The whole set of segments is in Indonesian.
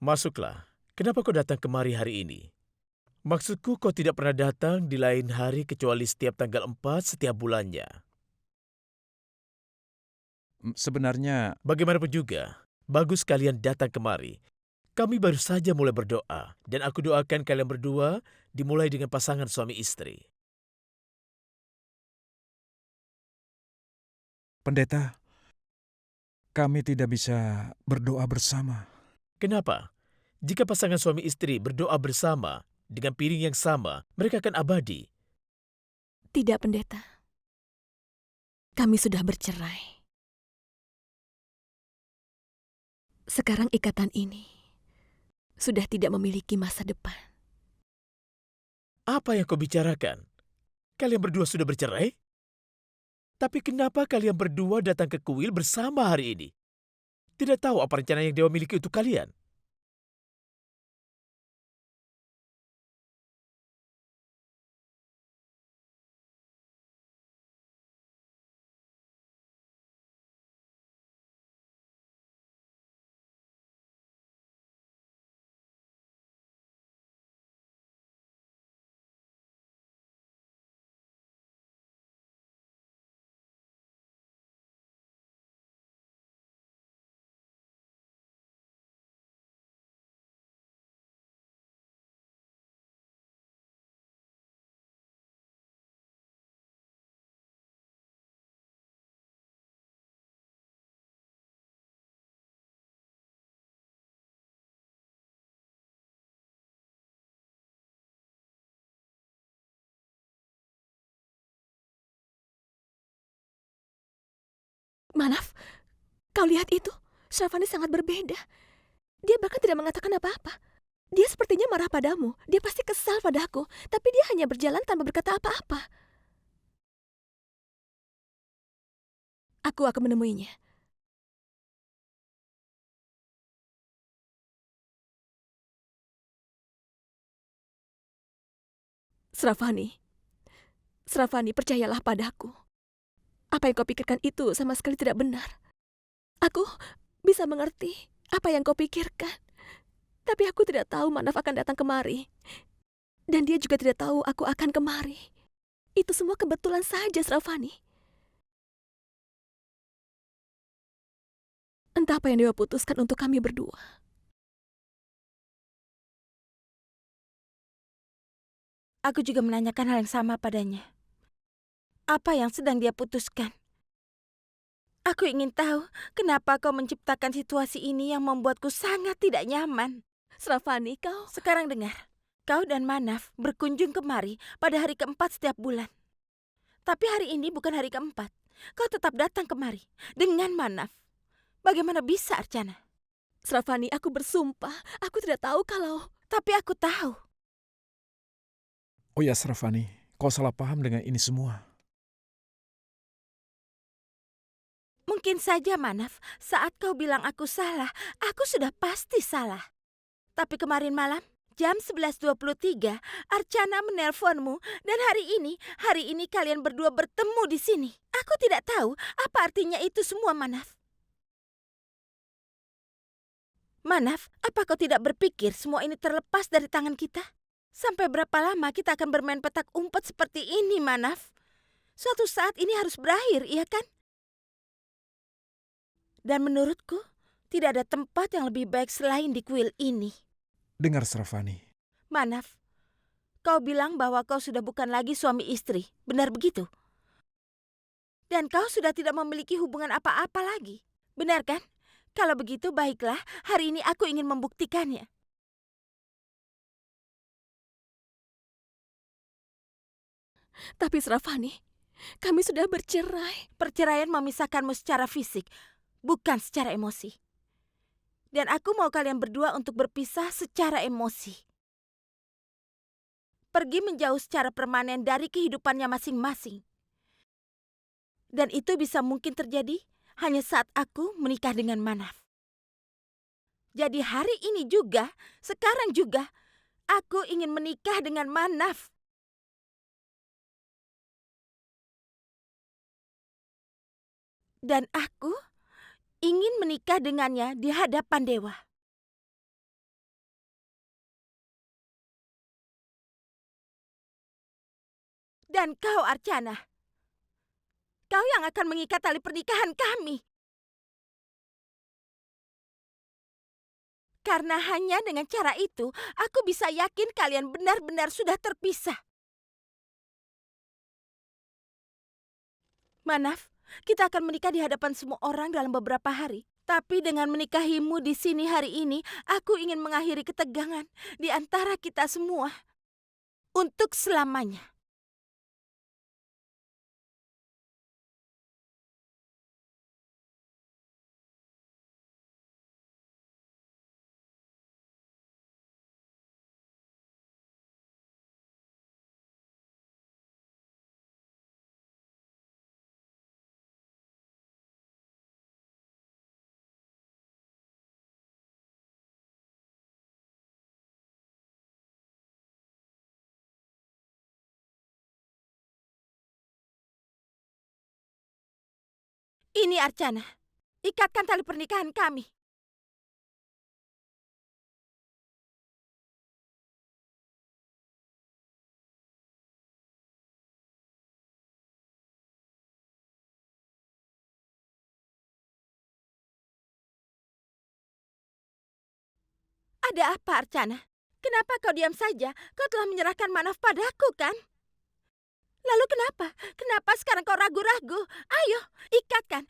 Masuklah. Kenapa kau datang kemari hari ini? Maksudku kau tidak pernah datang di lain hari kecuali setiap tanggal 4 setiap bulannya. Sebenarnya, Bagaimanapun juga, bagus kalian datang kemari. Kami baru saja mulai berdoa, dan aku doakan kalian berdua dimulai dengan pasangan suami istri. pendeta, kami tidak bisa berdoa bersama. Kenapa? Jika pasangan suami istri berdoa bersama dengan piring yang sama, mereka akan abadi. Tidak, pendeta. Kami sudah bercerai. Sekarang ikatan ini sudah tidak memiliki masa depan. Apa yang kau bicarakan? Kalian berdua sudah bercerai? Tapi kenapa kalian berdua datang ke kuil bersama hari ini? Tidak tahu apa rencana yang Dewa miliki untuk kalian? Manaf, kau lihat itu? Syafani sangat berbeda. Dia bahkan tidak mengatakan apa-apa. Dia sepertinya marah padamu. Dia pasti kesal padaku. Tapi dia hanya berjalan tanpa berkata apa-apa. Aku akan menemuinya. Srafani, Srafani, percayalah padaku. Apa yang kau pikirkan itu sama sekali tidak benar. Aku bisa mengerti apa yang kau pikirkan. Tapi aku tidak tahu Manaf akan datang kemari. Dan dia juga tidak tahu aku akan kemari. Itu semua kebetulan saja, Srafani. Entah apa yang Dewa putuskan untuk kami berdua. Aku juga menanyakan hal yang sama padanya. Apa yang sedang dia putuskan? Aku ingin tahu kenapa kau menciptakan situasi ini yang membuatku sangat tidak nyaman. Srafani, kau... Sekarang dengar, kau dan Manaf berkunjung kemari pada hari keempat setiap bulan. Tapi hari ini bukan hari keempat. Kau tetap datang kemari dengan Manaf. Bagaimana bisa, Archana? Srafani, aku bersumpah. Aku tidak tahu kalau... Tapi aku tahu. Oh ya Srafani, kau salah paham dengan ini semua. Mungkin saja, Manaf, saat kau bilang aku salah, aku sudah pasti salah. Tapi kemarin malam, jam 11.23, Archana menelponmu dan hari ini kalian berdua bertemu di sini. Aku tidak tahu apa artinya itu semua, Manaf. Manaf, apa kau tidak berpikir semua ini terlepas dari tangan kita? Sampai berapa lama kita akan bermain petak umpet seperti ini, Manaf? Suatu saat ini harus berakhir, iya kan? Dan menurutku, tidak ada tempat yang lebih baik selain di kuil ini. Dengar Srafani, Manaf, kau bilang bahwa kau sudah bukan lagi suami istri, benar begitu? Dan kau sudah tidak memiliki hubungan apa-apa lagi, benar kan? Kalau begitu baiklah, hari ini aku ingin membuktikannya. Tapi Srafani, kami sudah bercerai. Perceraian memisahkanmu secara fisik, bukan secara emosi. Dan aku mau kalian berdua untuk berpisah secara emosi. Pergi menjauh secara permanen dari kehidupannya masing-masing. Dan itu bisa mungkin terjadi hanya saat aku menikah dengan Manaf. Jadi hari ini juga, sekarang juga, aku ingin menikah dengan Manaf. Dan aku ingin menikah dengannya di hadapan dewa. Dan kau, Archana, kau yang akan mengikat tali pernikahan kami. Karena hanya dengan cara itu, aku bisa yakin kalian benar-benar sudah terpisah. Manaf, kita akan menikah di hadapan semua orang dalam beberapa hari. Tapi dengan menikahimu di sini hari ini, aku ingin mengakhiri ketegangan di antara kita semua. Untuk selamanya. Ini Archana, ikatkan tali pernikahan kami. Ada apa, Archana? Kenapa kau diam saja? Kau telah menyerahkan Manaf padaku, kan? Lalu kenapa? Kenapa sekarang kau ragu-ragu? Ayo, ikatkan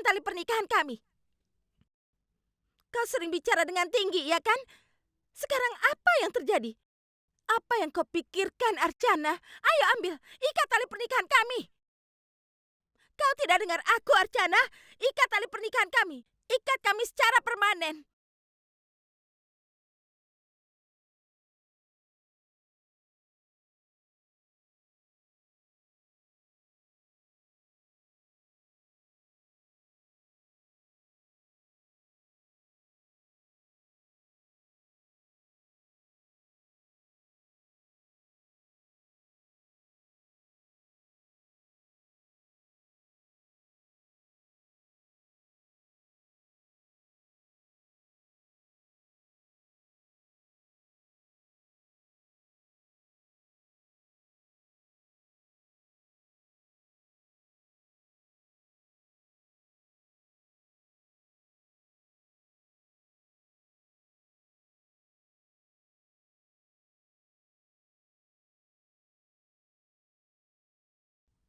tali pernikahan kami. Kau sering bicara dengan tinggi, ya kan? Sekarang apa yang terjadi? Apa yang kau pikirkan, Archana? Ayo ambil, ikat tali pernikahan kami. Kau tidak dengar aku, Archana? Ikat tali pernikahan kami. Ikat kami secara permanen.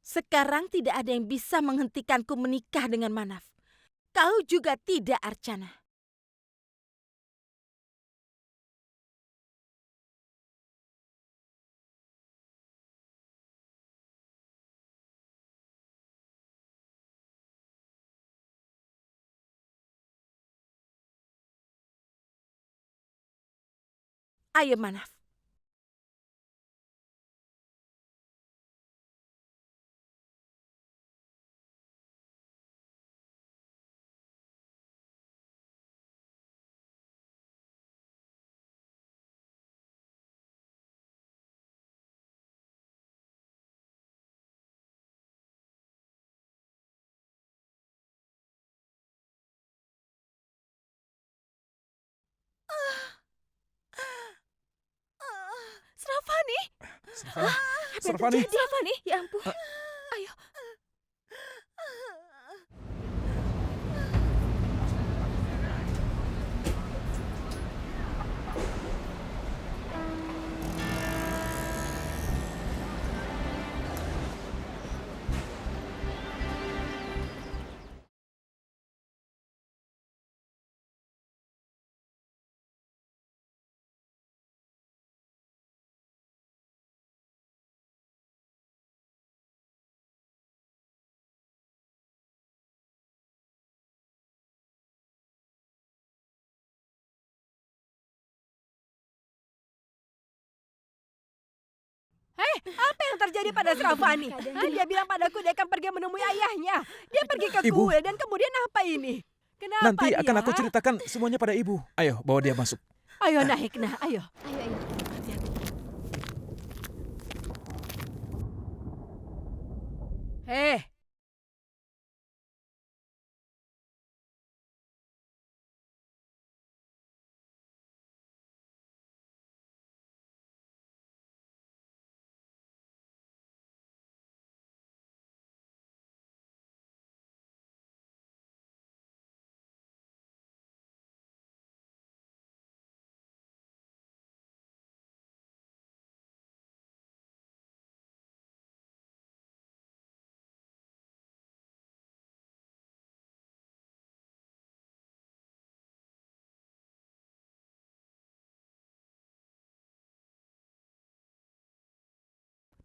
Sekarang tidak ada yang bisa menghentikanku menikah dengan Manaf. Kau juga tidak, Archana. Ayo, Manaf. Sravani! Sravani, Apa yang Sravani. terjadi? Sravani! Ya ampun. Ayo. Apa yang terjadi pada Sravani? Dia bilang padaku dia akan pergi menemui ayahnya. Dia pergi ke Ibu. kuil dan kemudian apa ini? Kenapa Nanti dia? akan aku ceritakan semuanya pada ibu. Ayo, bawa dia masuk. Ayo naik, nah, ayo. Hei,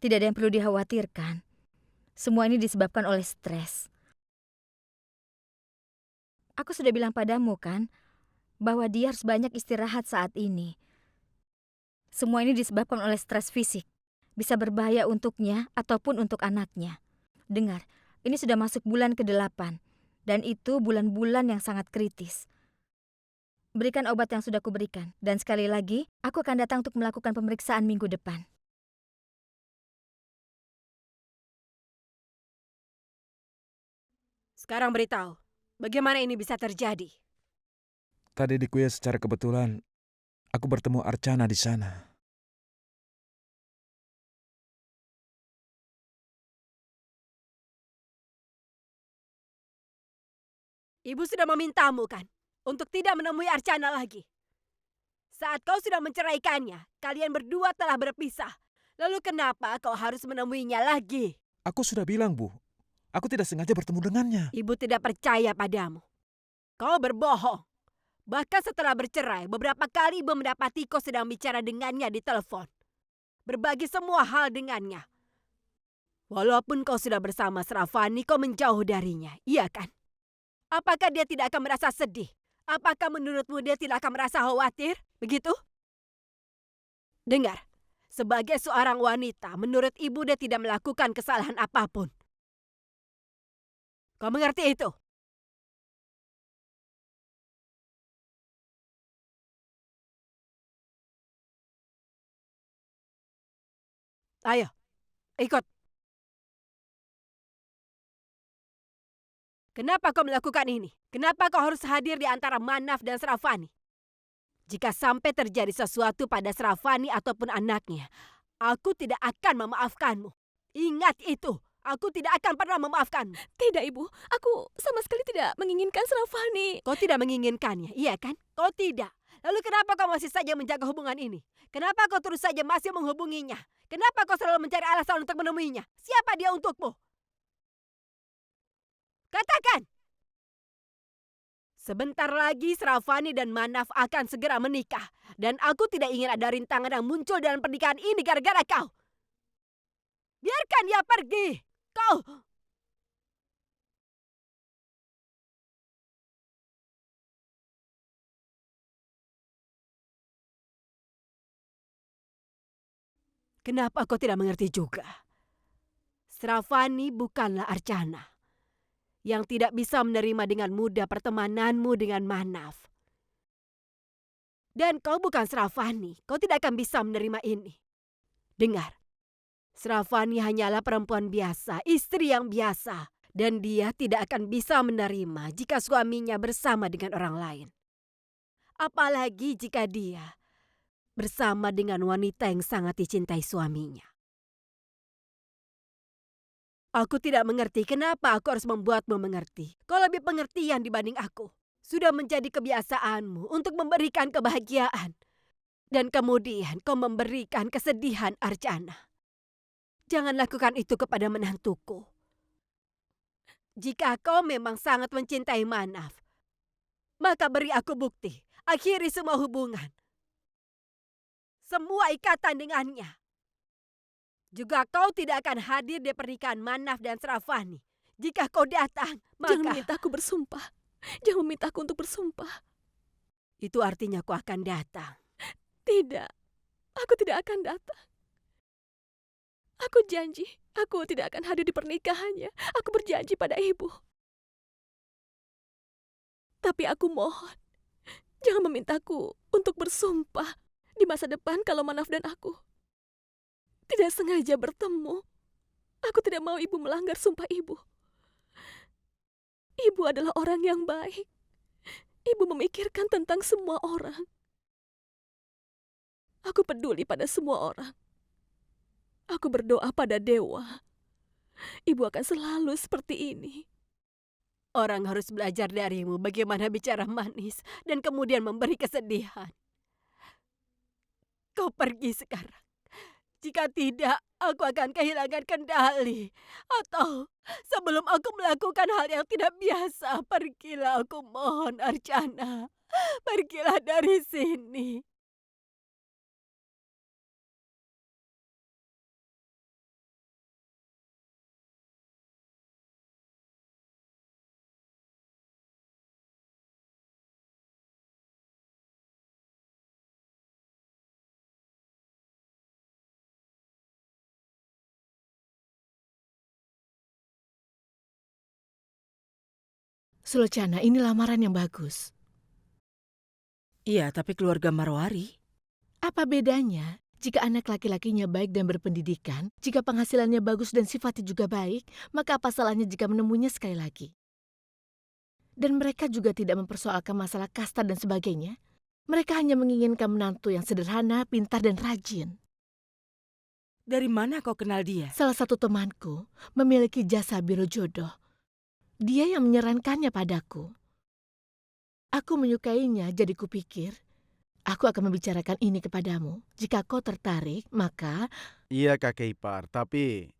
Tidak ada yang perlu dikhawatirkan. Semua ini disebabkan oleh stres. Aku sudah bilang padamu kan, bahwa dia harus banyak istirahat saat ini. Semua ini disebabkan oleh stres fisik. Bisa berbahaya untuknya ataupun untuk anaknya. Dengar, ini sudah masuk bulan ke-8. Dan itu bulan-bulan yang sangat kritis. Berikan obat yang sudah kuberikan. Dan sekali lagi, aku akan datang untuk melakukan pemeriksaan minggu depan. Sekarang beritahu, bagaimana ini bisa terjadi? Tadi di kuil secara kebetulan, aku bertemu Archana di sana. Ibu sudah memintamu kan untuk tidak menemui Archana lagi. Saat kau sudah menceraikannya, kalian berdua telah berpisah. Lalu kenapa kau harus menemuinya lagi? Aku sudah bilang, Bu. Aku tidak sengaja bertemu dengannya. Ibu tidak percaya padamu. Kau berbohong. Bahkan setelah bercerai, beberapa kali ibu mendapati kau sedang bicara dengannya di telepon. Berbagi semua hal dengannya. Walaupun kau sudah bersama Sravani, kau menjauh darinya, iya kan? Apakah dia tidak akan merasa sedih? Apakah menurutmu dia tidak akan merasa khawatir? Begitu? Dengar, sebagai seorang wanita, menurut ibu dia tidak melakukan kesalahan apapun. Kau mengerti itu? Ayo, ikut. Kenapa kau melakukan ini? Kenapa kau harus hadir di antara Manaf dan Sravani? Jika sampai terjadi sesuatu pada Sravani ataupun anaknya, aku tidak akan memaafkanmu. Ingat itu, aku tidak akan pernah memaafkanmu. Tidak, Ibu. Aku sama sekali tidak menginginkan Sravani. Kau tidak menginginkannya, iya kan? Kau tidak. Lalu kenapa kau masih saja menjaga hubungan ini? Kenapa kau terus saja masih menghubunginya? Kenapa kau selalu mencari alasan untuk menemuinya? Siapa dia untukmu? Katakan! Sebentar lagi Sravani dan Manaf akan segera menikah. Dan aku tidak ingin ada rintangan yang muncul dalam pernikahan ini gara-gara kau. Biarkan dia pergi. Kau... Kenapa kau tidak mengerti juga? Sravani bukanlah Archana yang tidak bisa menerima dengan mudah pertemananmu dengan Manaf. Dan kau bukan Sravani, kau tidak akan bisa menerima ini. Dengar, Sravani hanyalah perempuan biasa, istri yang biasa. Dan dia tidak akan bisa menerima jika suaminya bersama dengan orang lain. Apalagi jika dia bersama dengan wanita yang sangat dicintai suaminya. Aku tidak mengerti kenapa aku harus membuatmu mengerti. Kau lebih pengertian dibanding aku. Sudah menjadi kebiasaanmu untuk memberikan kebahagiaan. Dan kemudian kau memberikan kesedihan, Archana. Jangan lakukan itu kepada menantuku. Jika kau memang sangat mencintai Manaf, maka beri aku bukti. Akhiri semua hubungan. Semua ikatan dengannya. Juga kau tidak akan hadir di pernikahan Manaf dan Sravani. Jika kau datang, maka... Jangan memintaku bersumpah. Jangan memintaku untuk bersumpah. Itu artinya kau akan datang. Tidak. Aku tidak akan datang. Aku janji, aku tidak akan hadir di pernikahannya. Aku berjanji pada ibu. Tapi aku mohon, jangan memintaku untuk bersumpah di masa depan kalau Manaf dan aku tidak sengaja bertemu. Aku tidak mau ibu melanggar sumpah ibu. Ibu adalah orang yang baik. Ibu memikirkan tentang semua orang. Aku peduli pada semua orang. Aku berdoa pada dewa. Ibu akan selalu seperti ini. Orang harus belajar darimu bagaimana bicara manis dan kemudian memberi kesedihan. Kau pergi sekarang. Jika tidak, aku akan kehilangan kendali. Atau sebelum aku melakukan hal yang tidak biasa, pergilah, aku mohon, Archana. Pergilah dari sini. Sulocana, ini lamaran yang bagus. Iya, tapi keluarga Marwari. Apa bedanya jika anak laki-lakinya baik dan berpendidikan, jika penghasilannya bagus dan sifatnya juga baik, maka apa salahnya jika menemuinya sekali lagi? Dan mereka juga tidak mempersoalkan masalah kasta dan sebagainya. Mereka hanya menginginkan menantu yang sederhana, pintar, dan rajin. Dari mana kau kenal dia? Salah satu temanku memiliki jasa biro jodoh. Dia yang menyarankannya padaku. Aku menyukainya, jadi kupikir aku akan membicarakan ini kepadamu. Jika kau tertarik, maka... Iya kakek ipar, tapi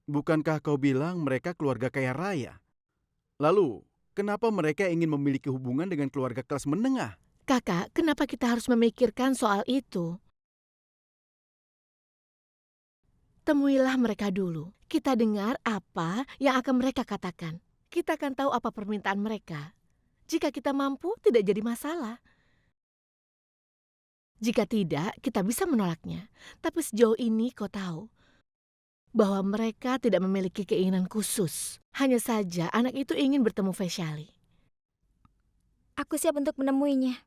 bukankah kau bilang mereka keluarga kaya raya? Lalu, kenapa mereka ingin memiliki hubungan dengan keluarga kelas menengah? Kakak, kenapa kita harus memikirkan soal itu? Temuilah mereka dulu. Kita dengar apa yang akan mereka katakan. Kita akan tahu apa permintaan mereka. Jika kita mampu, tidak jadi masalah. Jika tidak, kita bisa menolaknya. Tapi sejauh ini kau tahu bahwa mereka tidak memiliki keinginan khusus. Hanya saja anak itu ingin bertemu Vaishali. Aku siap untuk menemuinya.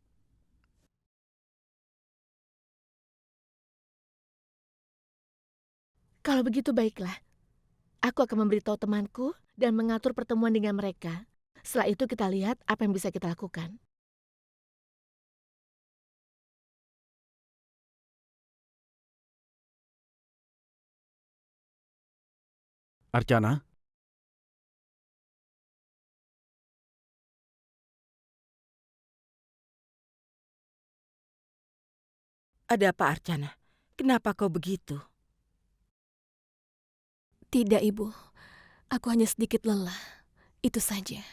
Kalau begitu baiklah. Aku akan memberitahu temanku dan mengatur pertemuan dengan mereka. Setelah itu kita lihat apa yang bisa kita lakukan. Archana? Ada apa, Archana? Kenapa kau begitu? Tidak, Ibu. Aku hanya sedikit lelah. Itu saja.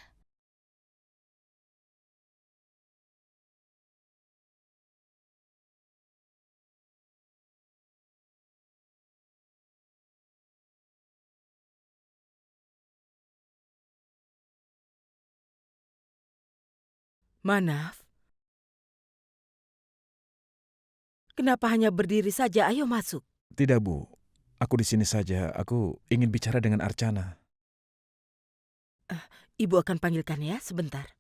Manaf? Kenapa hanya berdiri saja? Ayo masuk. Tidak, Bu. Aku di sini saja. Aku ingin bicara dengan Archana. Ibu akan panggilkan ya, sebentar.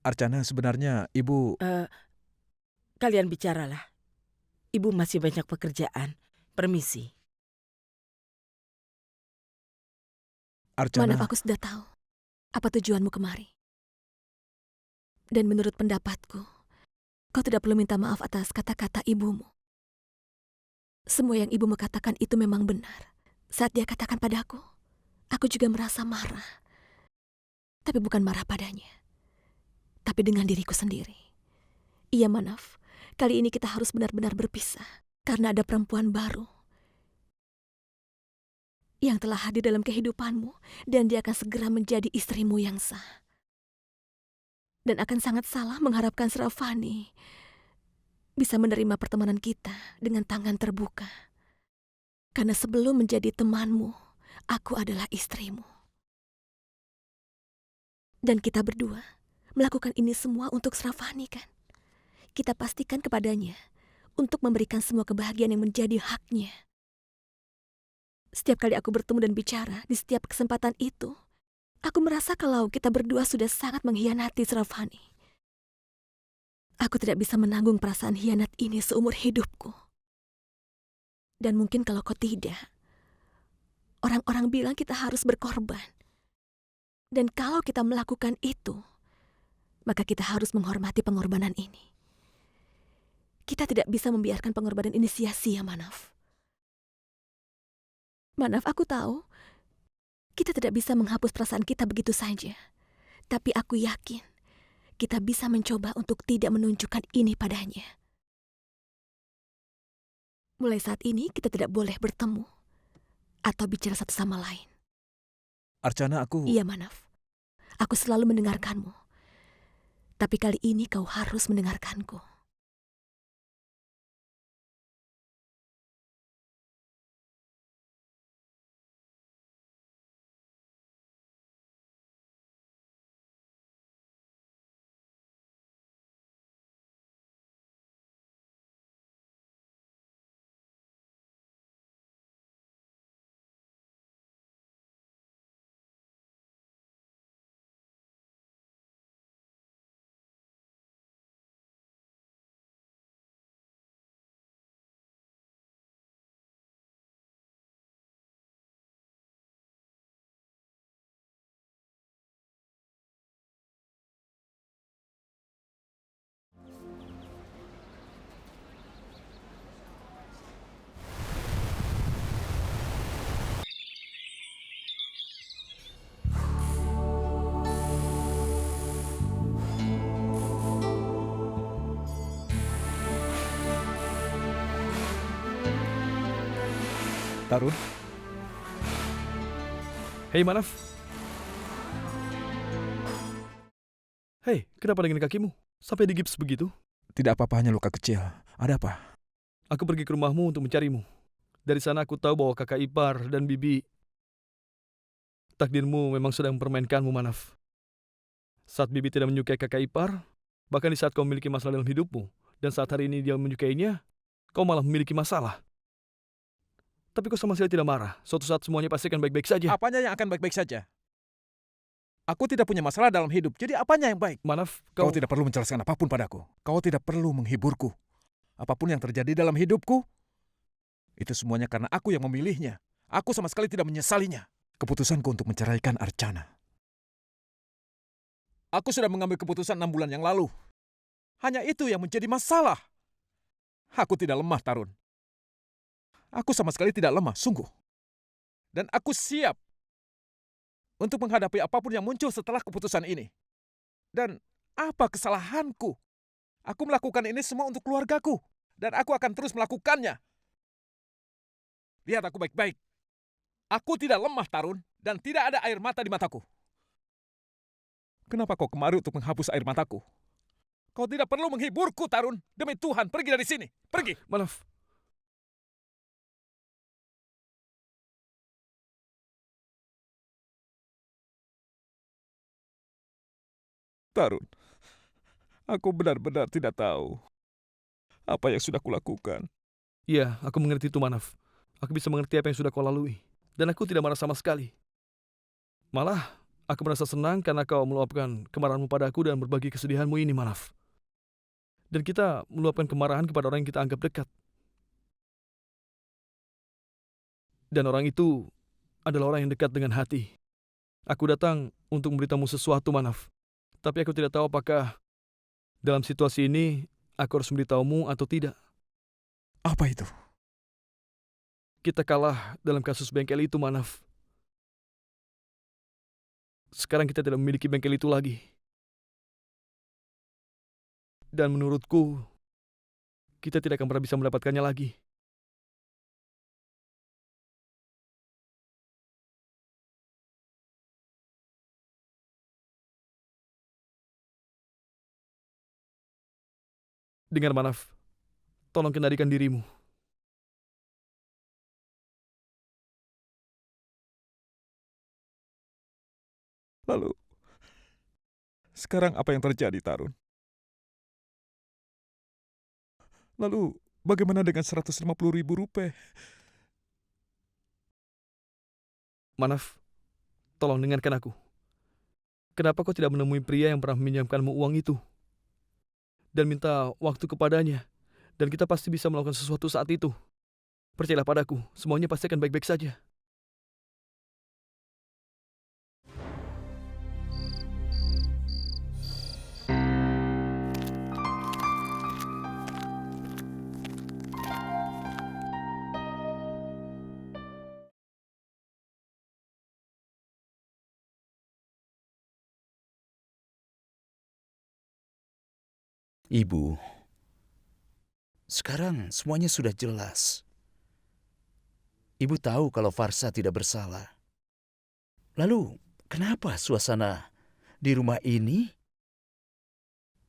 Archana, sebenarnya Ibu... Kalian bicaralah. Ibu masih banyak pekerjaan. Permisi. Archana... Manaf, aku sudah tahu apa tujuanmu kemari. Dan menurut pendapatku, kau tidak perlu minta maaf atas kata-kata ibumu. Semua yang ibumu katakan itu memang benar. Saat dia katakan padaku, aku juga merasa marah. Tapi bukan marah padanya, tapi dengan diriku sendiri. Iya, Manaf, kali ini kita harus benar-benar berpisah. Karena ada perempuan baru yang telah hadir dalam kehidupanmu, dan dia akan segera menjadi istrimu yang sah. Dan akan sangat salah mengharapkan Sravani bisa menerima pertemanan kita dengan tangan terbuka. Karena sebelum menjadi temanmu, aku adalah istrimu. Dan kita berdua melakukan ini semua untuk Sravani, kan? Kita pastikan kepadanya untuk memberikan semua kebahagiaan yang menjadi haknya. Setiap kali aku bertemu dan bicara di setiap kesempatan itu, aku merasa kalau kita berdua sudah sangat mengkhianati Sravani. Aku tidak bisa menanggung perasaan hianat ini seumur hidupku. Dan mungkin kalau kau tidak, orang-orang bilang kita harus berkorban. Dan kalau kita melakukan itu, maka kita harus menghormati pengorbanan ini. Kita tidak bisa membiarkan pengorbanan ini sia-sia, Manaf. Manaf, aku tahu kita tidak bisa menghapus perasaan kita begitu saja. Tapi aku yakin kita bisa mencoba untuk tidak menunjukkan ini padanya. Mulai saat ini kita tidak boleh bertemu atau bicara satu sama lain. Archana, aku... Iya, Manaf. Aku selalu mendengarkanmu. Tapi kali ini kau harus mendengarkanku. Tarun, Hei Manaf. Hei, kenapa dengan kakimu? Sampai digips begitu? tidak apa-apa, hanya luka kecil. Ada apa? Aku pergi ke rumahmu untuk mencarimu. Dari sana aku tahu bahwa kakak ipar dan bibi, takdirmu memang sudah mempermainkanmu, Manaf. Saat bibi tidak menyukai kakak ipar, bahkan di saat kau memiliki masalah dalam hidupmu, dan saat hari ini dia menyukainya, kau malah memiliki masalah. Tapi kau sama sekali tidak marah. Suatu saat semuanya pasti akan baik-baik saja. Apanya yang akan baik-baik saja? Aku tidak punya masalah dalam hidup, jadi apanya yang baik? Manaf, Kau tidak perlu menjelaskan apapun padaku. Kau tidak perlu menghiburku. Apapun yang terjadi dalam hidupku, itu semuanya karena aku yang memilihnya. Aku sama sekali tidak menyesalinya. Keputusanku untuk menceraikan Archana. Aku sudah mengambil keputusan 6 bulan yang lalu. Hanya itu yang menjadi masalah. Aku tidak lemah, Tarun. Aku sama sekali tidak lemah, sungguh. Dan aku siap untuk menghadapi apapun yang muncul setelah keputusan ini. Dan apa kesalahanku? Aku melakukan ini semua untuk keluargaku. Dan aku akan terus melakukannya. Lihat aku baik-baik. Aku tidak lemah, Tarun. Dan tidak ada air mata di mataku. Kenapa kau kemari untuk menghapus air mataku? Kau tidak perlu menghiburku, Tarun. Demi Tuhan, pergi dari sini. Pergi. Manaf. Tarun, aku benar-benar tidak tahu apa yang sudah kulakukan. Iya, aku mengerti itu, Manaf. Aku bisa mengerti apa yang sudah kau lalui. Dan aku tidak marah sama sekali. Malah, aku merasa senang karena kau meluapkan kemarahanmu padaku dan berbagi kesedihanmu ini, Manaf. Dan kita meluapkan kemarahan kepada orang yang kita anggap dekat. Dan orang itu adalah orang yang dekat dengan hati. Aku datang untuk memberitamu sesuatu, Manaf. Tapi aku tidak tahu apakah dalam situasi ini aku harus memberitahumu atau tidak. Apa itu? Kita kalah dalam kasus bengkel itu, Manaf. Sekarang kita tidak memiliki bengkel itu lagi. Dan menurutku, kita tidak akan pernah bisa mendapatkannya lagi. Dengar, Manaf. Tolong kendalikan dirimu. Lalu, sekarang apa yang terjadi, Tarun? Lalu, bagaimana dengan 150.000 rupiah? Manaf, tolong dengarkan aku. Kenapa kau tidak menemui pria yang pernah meminjamkanmu uang itu? Dan minta waktu kepadanya. Dan kita pasti bisa melakukan sesuatu saat itu. Percayalah padaku, semuanya pasti akan baik-baik saja. Ibu, sekarang semuanya sudah jelas. Ibu tahu kalau Farsa tidak bersalah. Lalu, kenapa suasana di rumah ini?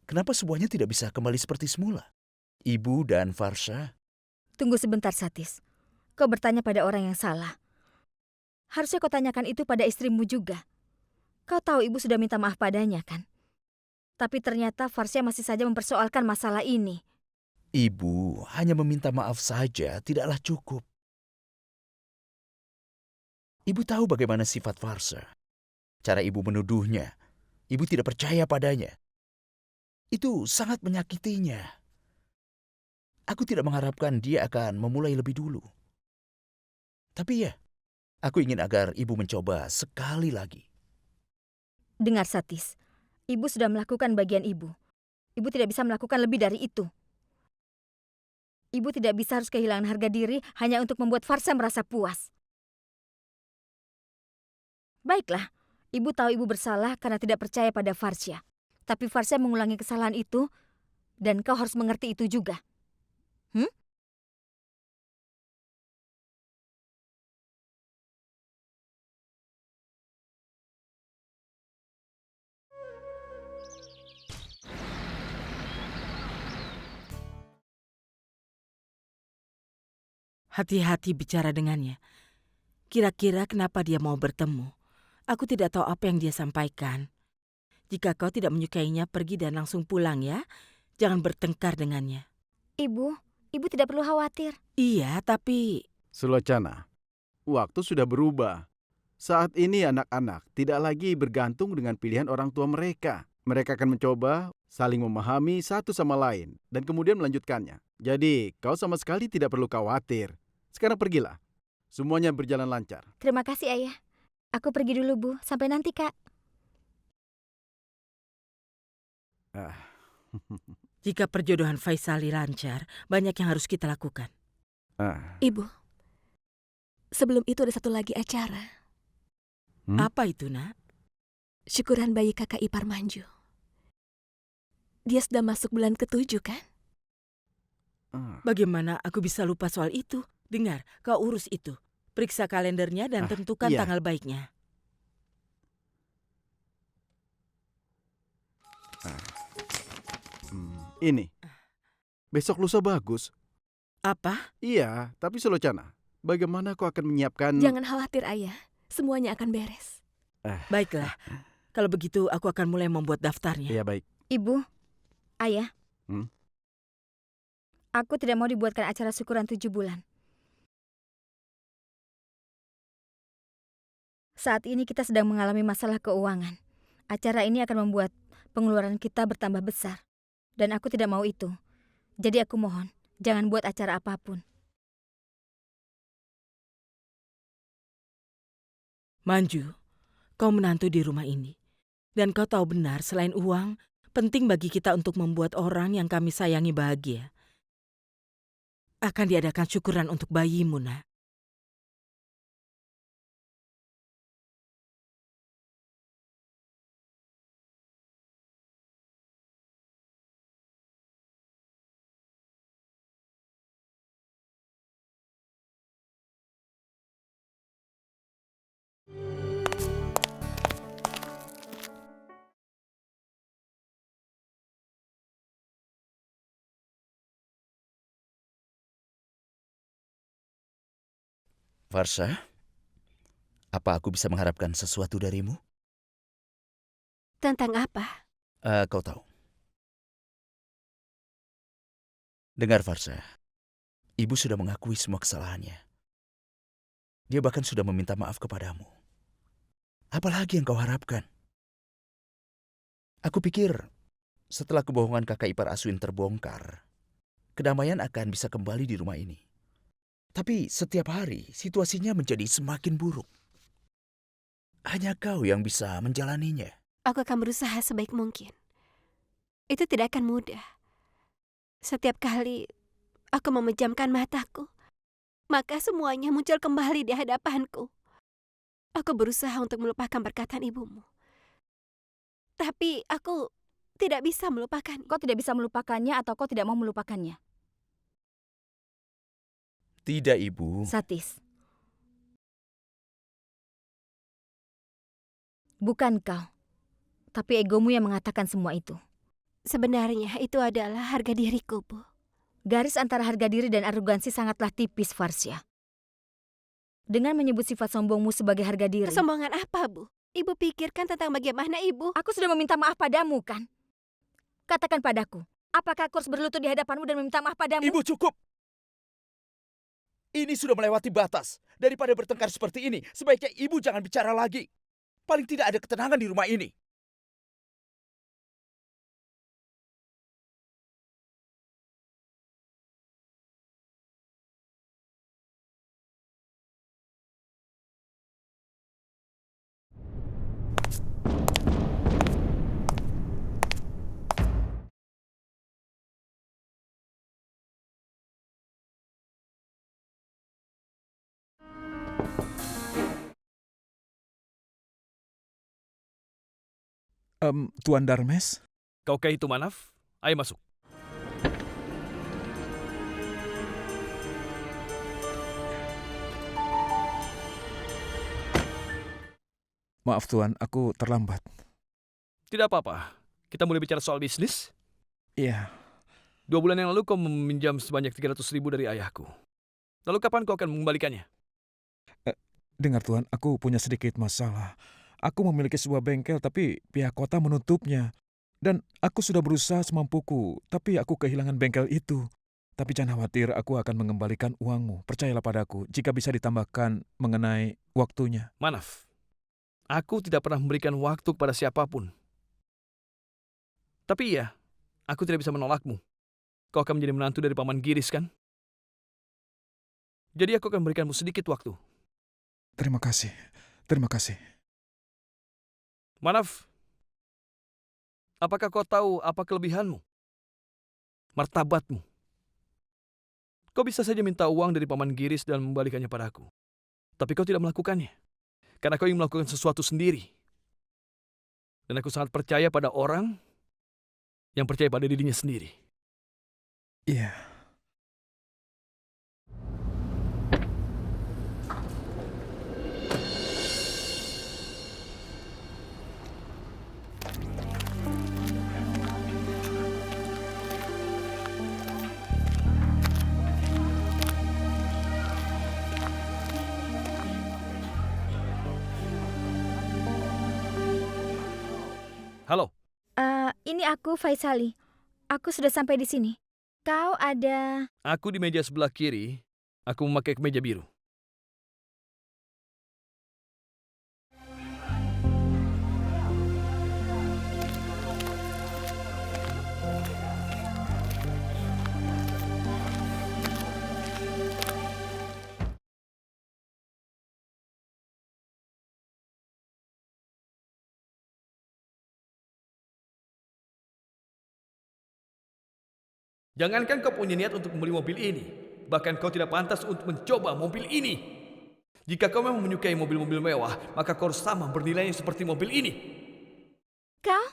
Kenapa semuanya tidak bisa kembali seperti semula? Ibu dan Farsa? Tunggu sebentar, Satis. Kau bertanya pada orang yang salah. Harusnya kau tanyakan itu pada istrimu juga. Kau tahu ibu sudah minta maaf padanya, kan? Tapi ternyata Farsya masih saja mempersoalkan masalah ini. Ibu hanya meminta maaf saja tidaklah cukup. Ibu tahu bagaimana sifat Farsa. Cara ibu menuduhnya. Ibu tidak percaya padanya. Itu sangat menyakitinya. Aku tidak mengharapkan dia akan memulai lebih dulu. Tapi ya, aku ingin agar ibu mencoba sekali lagi. Dengar, Satis. Ibu sudah melakukan bagian ibu. Ibu tidak bisa melakukan lebih dari itu. Ibu tidak bisa harus kehilangan harga diri hanya untuk membuat Farsya merasa puas. Baiklah, ibu tahu ibu bersalah karena tidak percaya pada Farsya. Tapi Farsya mengulangi kesalahan itu, dan kau harus mengerti itu juga. Hati-hati bicara dengannya. Kira-kira kenapa dia mau bertemu? Aku tidak tahu apa yang dia sampaikan. Jika kau tidak menyukainya, pergi dan langsung pulang ya. Jangan bertengkar dengannya. Ibu tidak perlu khawatir. Iya, tapi... Sulochana, waktu sudah berubah. Saat ini anak-anak tidak lagi bergantung dengan pilihan orang tua mereka. Mereka akan mencoba saling memahami satu sama lain dan kemudian melanjutkannya. Jadi, kau sama sekali tidak perlu khawatir. Sekarang pergilah. Semuanya berjalan lancar. Terima kasih, Ayah. Aku pergi dulu, Bu. Sampai nanti, Kak. Jika perjodohan Faisali lancar, banyak yang harus kita lakukan. Ibu, sebelum itu ada satu lagi acara. Apa itu, Nak? Syukuran bayi kakak ipar Manju. Dia sudah masuk bulan ke-7, kan? Bagaimana aku bisa lupa soal itu? Dengar, kau urus itu. Periksa kalendernya dan tentukan iya. tanggal baiknya. Ini. Besok lusa bagus. Apa? Iya, tapi Sulochana, bagaimana kau akan menyiapkan... Jangan khawatir, Ayah. Semuanya akan beres. Baiklah. Kalau begitu aku akan mulai membuat daftarnya. Iya, baik. Ibu, Ayah. Hmm? Aku tidak mau dibuatkan acara syukuran 7 bulan. Saat ini kita sedang mengalami masalah keuangan. Acara ini akan membuat pengeluaran kita bertambah besar. Dan aku tidak mau itu. Jadi aku mohon, jangan buat acara apapun. Manju, kau menantu di rumah ini. Dan kau tahu benar selain uang, penting bagi kita untuk membuat orang yang kami sayangi bahagia. Akan diadakan syukuran untuk bayimu, Nak. Farsha, apa aku bisa mengharapkan sesuatu darimu? Tentang apa? Kau tahu. Dengar Farsha, ibu sudah mengakui semua kesalahannya. Dia bahkan sudah meminta maaf kepadamu. Apalagi yang kau harapkan? Aku pikir setelah kebohongan kakak ipar Aswin terbongkar, kedamaian akan bisa kembali di rumah ini. Tapi setiap hari situasinya menjadi semakin buruk. Hanya kau yang bisa menjalaninya. Aku akan berusaha sebaik mungkin. Itu tidak akan mudah. Setiap kali aku memejamkan mataku, maka semuanya muncul kembali di hadapanku. Aku berusaha untuk melupakan perkataan ibumu. Tapi aku tidak bisa melupakan. Kau tidak bisa melupakannya atau kau tidak mau melupakannya? Tidak, Ibu. Satis. Bukan kau, tapi egomu yang mengatakan semua itu. Sebenarnya itu adalah harga diriku, Bu. Garis antara harga diri dan arogansi sangatlah tipis, Farsha. Dengan menyebut sifat sombongmu sebagai harga diri. Kesombongan apa, Bu? Ibu pikirkan tentang bagaimana ibu. Aku sudah meminta maaf padamu, kan? Katakan padaku, apakah aku harus berlutut di hadapanmu dan meminta maaf padamu? Ibu, cukup! Ini sudah melewati batas. Daripada bertengkar seperti ini, sebaiknya ibu jangan bicara lagi. Paling tidak ada ketenangan di rumah ini. Tuan Darmes? Kau kayak itu, Manaf? Ayo masuk. Maaf Tuan, aku terlambat. Tidak apa-apa. Kita mulai bicara soal bisnis. Iya. 2 bulan yang lalu kau meminjam sebanyak 300.000 dari ayahku. Lalu kapan kau akan mengembalikannya? Dengar Tuan, aku punya sedikit masalah. Aku memiliki sebuah bengkel tapi pihak kota menutupnya. Dan aku sudah berusaha semampuku, tapi aku kehilangan bengkel itu. Tapi jangan khawatir, aku akan mengembalikan uangmu. Percayalah padaku, jika bisa ditambahkan mengenai waktunya. Manaf, aku tidak pernah memberikan waktu kepada siapapun. Tapi iya, aku tidak bisa menolakmu. Kau akan menjadi menantu dari Paman Giris, kan? Jadi aku akan memberikanmu sedikit waktu. Terima kasih, terima kasih. Manaf, apakah kau tahu apa kelebihanmu? Martabatmu. Kau bisa saja minta uang dari Paman Giris dan membalikannya padaku. Tapi kau tidak melakukannya. Karena kau ingin melakukan sesuatu sendiri. Dan aku sangat percaya pada orang yang percaya pada dirinya sendiri. Iya. Halo, Ini aku, Faisali. Aku sudah sampai di sini. Kau ada... aku di meja sebelah kiri. Aku memakai kemeja biru. Jangankan kau punya niat untuk membeli mobil ini, bahkan kau tidak pantas untuk mencoba mobil ini. Jika kau memang menyukai mobil-mobil mewah, maka kau harus sama bernilainya seperti mobil ini. Kau?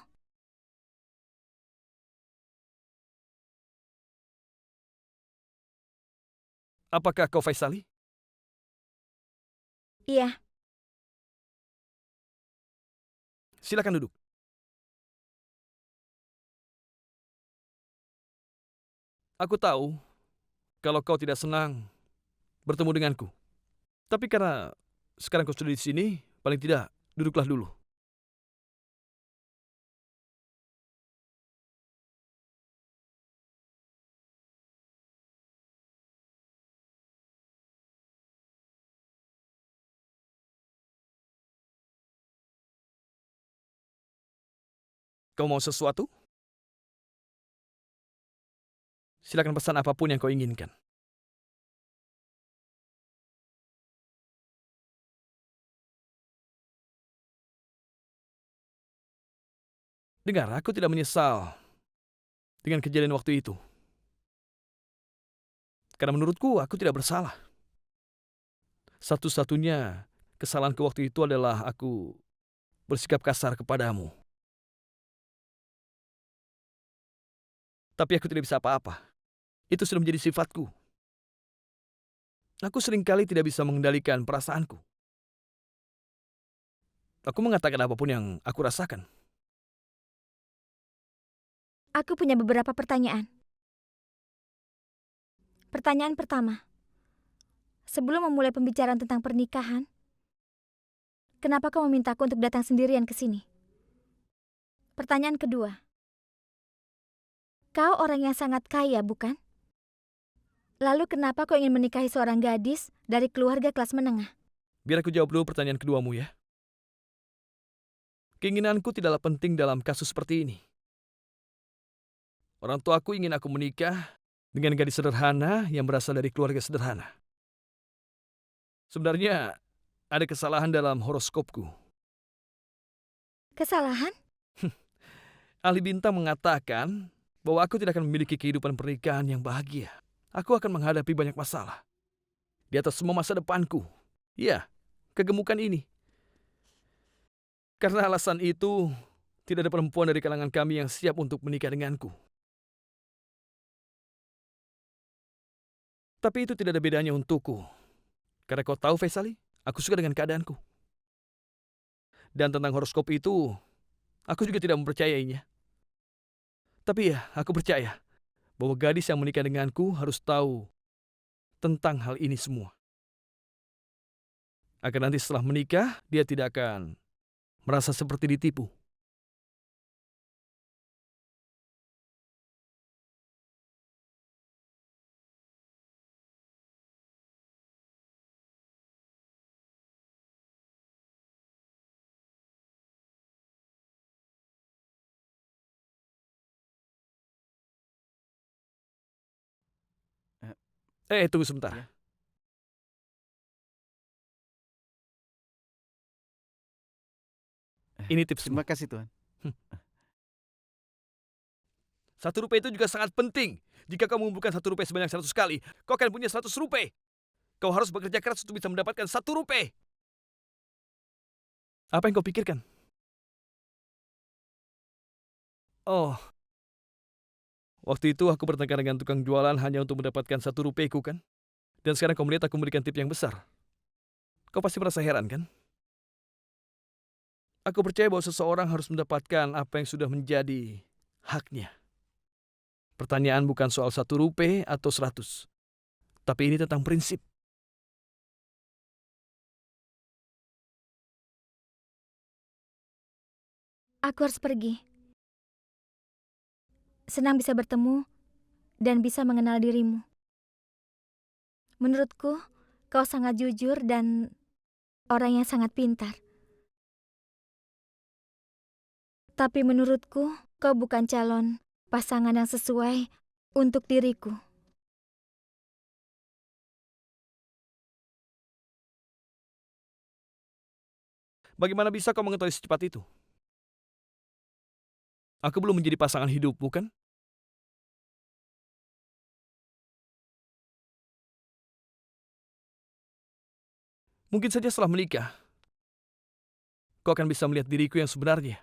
Apakah kau Faisali? Iya. Silakan duduk. Aku tahu kalau kau tidak senang bertemu denganku. Tapi karena sekarang kau sudah di sini, paling tidak duduklah dulu. Kau mau sesuatu? Silakan pesan apapun yang kau inginkan. Dengar, aku tidak menyesal dengan kejadian waktu itu. Karena menurutku, aku tidak bersalah. Satu-satunya kesalahanku waktu itu adalah aku bersikap kasar kepadamu. Tapi aku tidak bisa apa-apa. Itu sudah menjadi sifatku. Aku seringkali tidak bisa mengendalikan perasaanku. Aku mengatakan apapun yang aku rasakan. Aku punya beberapa pertanyaan. Pertanyaan pertama. Sebelum memulai pembicaraan tentang pernikahan, kenapa kau memintaku untuk datang sendirian ke sini? Pertanyaan kedua. Kau orang yang sangat kaya, bukan? Lalu kenapa kau ingin menikahi seorang gadis dari keluarga kelas menengah? Biar aku jawab dulu pertanyaan keduamu ya. Keinginanku tidaklah penting dalam kasus seperti ini. Orang tuaku ingin aku menikah dengan gadis sederhana yang berasal dari keluarga sederhana. Sebenarnya ada kesalahan dalam horoskopku. Kesalahan? Ahli bintang mengatakan bahwa aku tidak akan memiliki kehidupan pernikahan yang bahagia. Aku akan menghadapi banyak masalah. Di atas semua masa depanku. Ya, kegemukan ini. Karena alasan itu, tidak ada perempuan dari kalangan kami yang siap untuk menikah denganku. Tapi itu tidak ada bedanya untukku. Karena kau tahu, Faisali, aku suka dengan keadaanku. Dan tentang horoskop itu, aku juga tidak mempercayainya. Tapi ya, aku percaya bahwa gadis yang menikah denganku harus tahu tentang hal ini semua. Agar nanti setelah menikah, dia tidak akan merasa seperti ditipu. Tunggu sebentar. Ya. Ini tipsmu. Terima kasih Tuhan. Rp1 itu juga sangat penting. Jika kau mengumpulkan Rp1 sebanyak 100 kali, kau akan punya Rp100. Kau harus bekerja keras untuk bisa mendapatkan Rp1. Apa yang kau pikirkan? Oh, waktu itu aku bertengkar dengan tukang jualan hanya untuk mendapatkan Rp1 ku kan? Dan sekarang kau melihat aku memberikan tip yang besar. Kau pasti merasa heran kan? Aku percaya bahwa seseorang harus mendapatkan apa yang sudah menjadi haknya. Pertanyaan bukan soal Rp1 atau 100. Tapi ini tentang prinsip. Aku harus pergi. Senang bisa bertemu dan bisa mengenal dirimu. Menurutku, kau sangat jujur dan orang yang sangat pintar. Tapi menurutku, kau bukan calon pasangan yang sesuai untuk diriku. Bagaimana bisa kau mengetahui secepat itu? Aku belum menjadi pasangan hidup, bukan? Mungkin saja setelah menikah, kau akan bisa melihat diriku yang sebenarnya.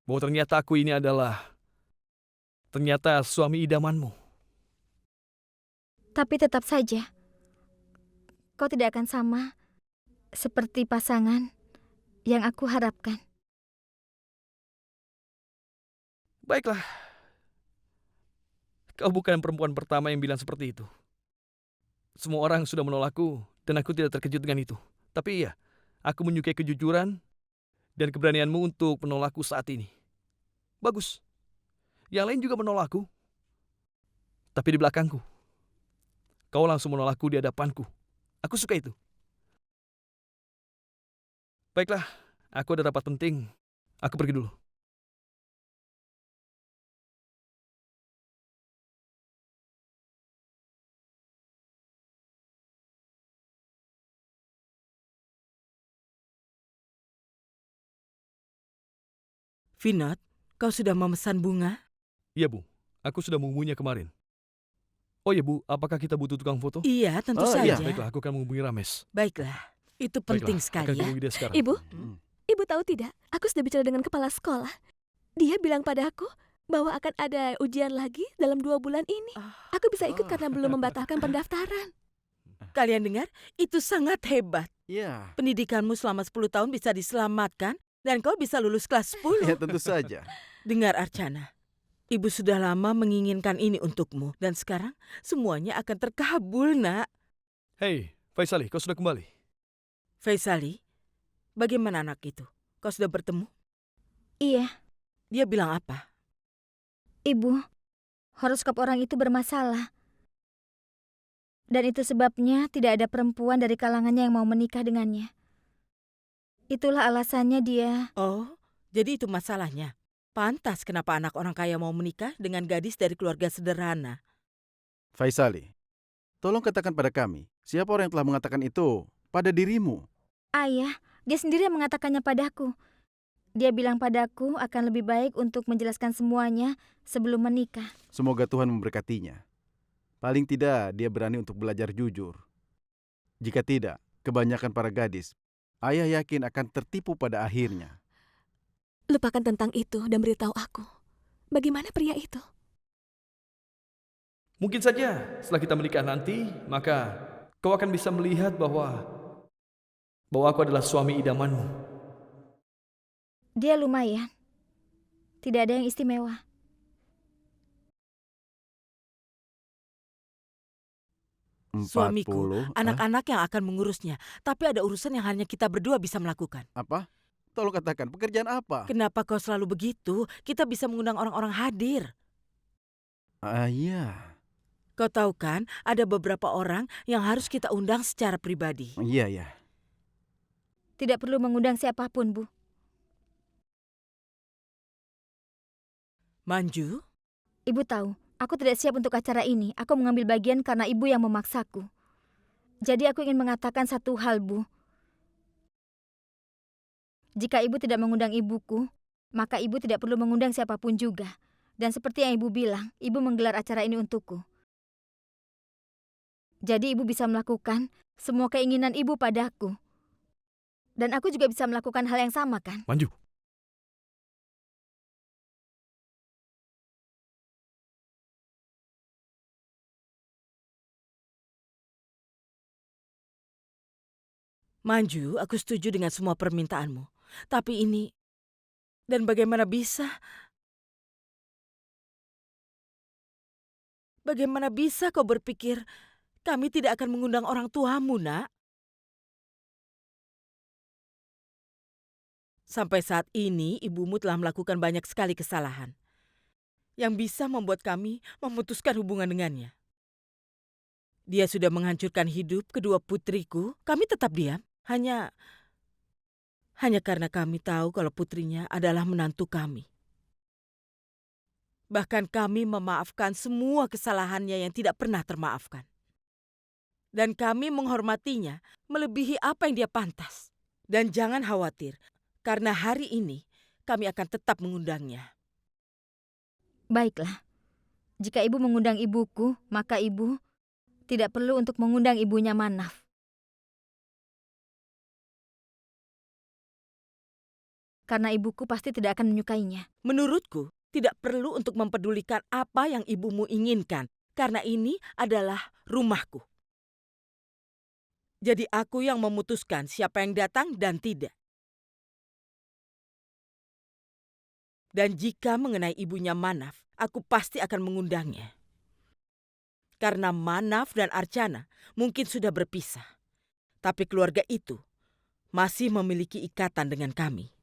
Bahwa ternyata aku ini adalah suami idamanmu. Tapi tetap saja, kau tidak akan sama seperti pasangan yang aku harapkan. Baiklah. Kau bukan perempuan pertama yang bilang seperti itu. Semua orang sudah menolakku dan aku tidak terkejut dengan itu. Tapi iya, aku menyukai kejujuran dan keberanianmu untuk menolakku saat ini. Bagus. Yang lain juga menolakku. Tapi di belakangku. Kau langsung menolakku di hadapanku. Aku suka itu. Baiklah, aku ada rapat penting. Aku pergi dulu. Vinod, kau sudah memesan bunga? Iya, Bu. Aku sudah menghubunginya kemarin. Oh iya, Bu. Apakah kita butuh tukang foto? Iya, tentu Oh, saja. iya. Baiklah, aku akan menghubungi Rames. Baiklah, itu penting Baiklah, sekali akan ya. menghubungi dia sekarang. Ibu, Hmm. ibu tahu tidak? Aku sudah bicara dengan kepala sekolah. Dia bilang padaku bahwa akan ada ujian lagi dalam 2 bulan ini. Aku bisa ikut karena belum membatalkan pendaftaran. Kalian dengar? Itu sangat hebat. Ya, Pendidikanmu selama 10 tahun bisa diselamatkan dan kau bisa lulus kelas 10. ya tentu saja. Dengar Archana, ibu sudah lama menginginkan ini untukmu dan sekarang semuanya akan terkabul, Nak. Hei, Faisali, kau sudah kembali? Faisali, bagaimana anak itu? Kau sudah bertemu? Iya, Dia bilang apa? Ibu, horoskop orang itu bermasalah. Dan itu sebabnya tidak ada perempuan dari kalangannya yang mau menikah dengannya. Itulah alasannya dia. Oh, jadi itu masalahnya. Pantas kenapa anak orang kaya mau menikah dengan gadis dari keluarga sederhana. Faisali, tolong katakan pada kami, siapa orang yang telah mengatakan itu pada dirimu? Ayah, dia sendiri yang mengatakannya padaku. Dia bilang padaku akan lebih baik untuk menjelaskan semuanya sebelum menikah. Semoga Tuhan memberkatinya. Paling tidak dia berani untuk belajar jujur. Jika tidak, kebanyakan para gadis, ayah yakin akan tertipu pada akhirnya. Lupakan tentang itu dan beritahu aku. Bagaimana pria itu? Mungkin saja setelah kita menikah nanti, maka kau akan bisa melihat bahwa aku adalah suami idamanmu. Dia lumayan. Tidak ada yang istimewa. Suamiku, 40, anak-anak yang akan mengurusnya. Tapi ada urusan yang hanya kita berdua bisa melakukan. Apa? Tolong katakan, pekerjaan apa? Kenapa kau selalu begitu? Kita bisa mengundang orang-orang hadir. Iya. Kau tahu kan, ada beberapa orang yang harus kita undang secara pribadi. Iya, iya. Tidak perlu mengundang siapapun, Bu. Manju, Ibu tahu, aku tidak siap untuk acara ini. Aku mengambil bagian karena ibu yang memaksaku. Jadi aku ingin mengatakan satu hal, Bu. Jika ibu tidak mengundang ibuku, maka ibu tidak perlu mengundang siapapun juga. Dan seperti yang ibu bilang, ibu menggelar acara ini untukku. Jadi ibu bisa melakukan semua keinginan ibu padaku. Dan aku juga bisa melakukan hal yang sama, kan? Manju. Manju, aku setuju dengan semua permintaanmu. Tapi ini... Dan bagaimana bisa? Bagaimana bisa kau berpikir kami tidak akan mengundang orang tuamu, Nak? Sampai saat ini, ibumu telah melakukan banyak sekali kesalahan yang bisa membuat kami memutuskan hubungan dengannya. Dia sudah menghancurkan hidup kedua putriku, kami tetap diam. Hanya karena kami tahu kalau putrinya adalah menantu kami. Bahkan kami memaafkan semua kesalahannya yang tidak pernah termaafkan. Dan kami menghormatinya melebihi apa yang dia pantas. Dan jangan khawatir, karena hari ini kami akan tetap mengundangnya. Baiklah. Jika ibu mengundang ibuku, maka ibu tidak perlu untuk mengundang ibunya Manaf. Karena ibuku pasti tidak akan menyukainya. Menurutku, tidak perlu untuk mempedulikan apa yang ibumu inginkan, karena ini adalah rumahku. Jadi aku yang memutuskan siapa yang datang dan tidak. Dan jika mengenai ibunya Manaf, aku pasti akan mengundangnya. Karena Manaf dan Archana mungkin sudah berpisah. Tapi keluarga itu masih memiliki ikatan dengan kami.